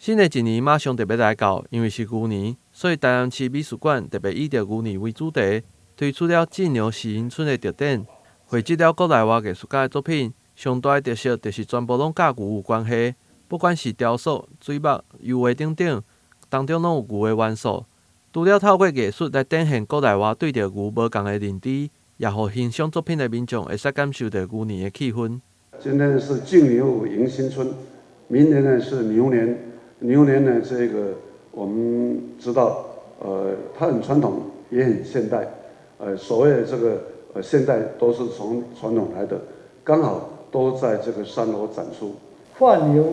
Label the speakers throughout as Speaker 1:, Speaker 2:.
Speaker 1: 新的一年马上就要来到，因为是牛年，所以台南市美术馆特别以着牛年为主题，推出了进牛喜迎春的特展，汇集了国内外艺术家的作品。上大的特色就是全部拢甲牛有关系，不管是雕塑、水墨、油画等等，当中拢有牛的元素。除了透过艺术来展现国内外对着牛无同的认知，也互欣赏作品的民众会使感受到牛年的气氛。
Speaker 2: 今天是敬牛迎新春，明年呢是牛年。牛年呢，这个我们知道，它很传统，也很现代。所谓的这个现代都是从传统来的，刚好都在这个3楼展出。
Speaker 3: 画牛，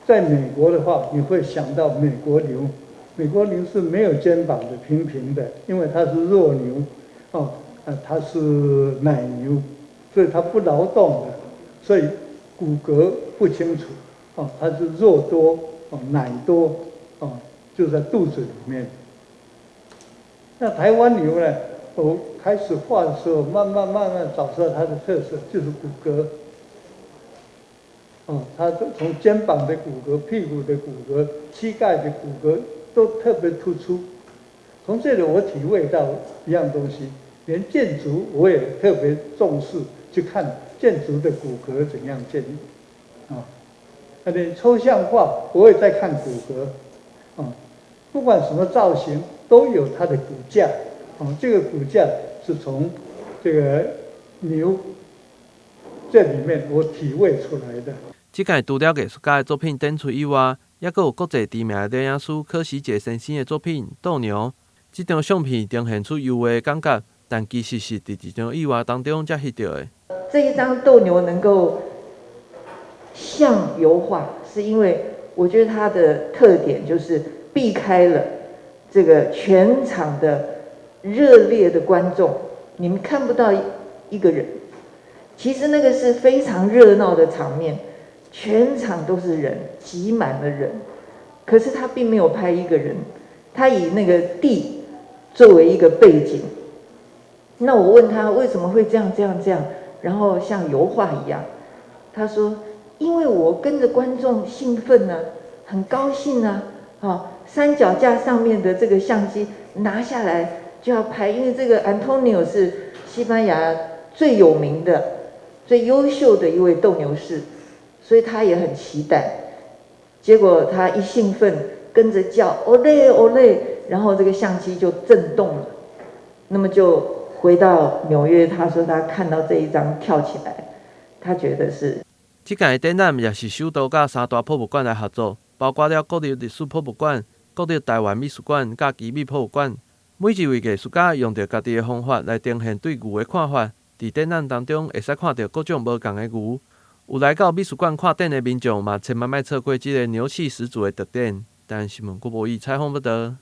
Speaker 3: 在美国的话，你会想到美国牛。美国牛是没有肩膀的，平平的，因为它是弱牛，它是奶牛，所以它不劳动的，所以骨骼不清楚，它是肉多，奶多，就在肚子里面。那台湾牛呢？我开始画的时候，慢慢找出它的特色，就是骨骼。它从肩膀的骨骼、屁股的骨骼、膝盖的骨骼都特别突出。从这里我体会到一样东西，连建筑我也特别重视，去看建筑的骨骼怎样建立。连抽象画我也在看骨骼。不管什么造型都有它的骨架。这个骨架是从这个牛这里面我体会出来的。
Speaker 1: 即届除了艺术家的作品展出以外，也阁有国际知名的摄影师柯希杰先生的作品《斗牛》。这张相片呈现出优雅的感觉，但其实是伫一张意外当中才翕到的。
Speaker 4: 这一张斗牛能够像油画，是因为我觉得它的特点就是避开了这个全场的热烈的观众，你们看不到一个人。其实那个是非常热闹的场面，全场都是人，挤满了人。可是他并没有拍一个人，他以那个地作为一个背景。那我问他为什么会这样，然后像油画一样，他说：因为我跟着观众兴奋啊，很高兴啊，三脚架上面的这个相机拿下来就要拍，因为这个 Antonio 是西班牙最有名的、最优秀的一位斗牛士，所以他也很期待。结果他一兴奋，跟着叫 “Ole Ole”， 然后这个相机就震动了。那么就回到纽约，他说他看到这一张跳起来，他觉得是。
Speaker 1: 这届展览也是首度甲3大博物馆来合作，包括了国立历史博物馆、国立台湾美术馆、甲奇美博物馆。每一位艺术家用着家己的方法来呈现对牛的看法。伫展览当中会使看到各种无同的牛。有来到美术馆看展的民众嘛，千万莫错过这个牛气十足的特展。但新闻郭博义采访报道。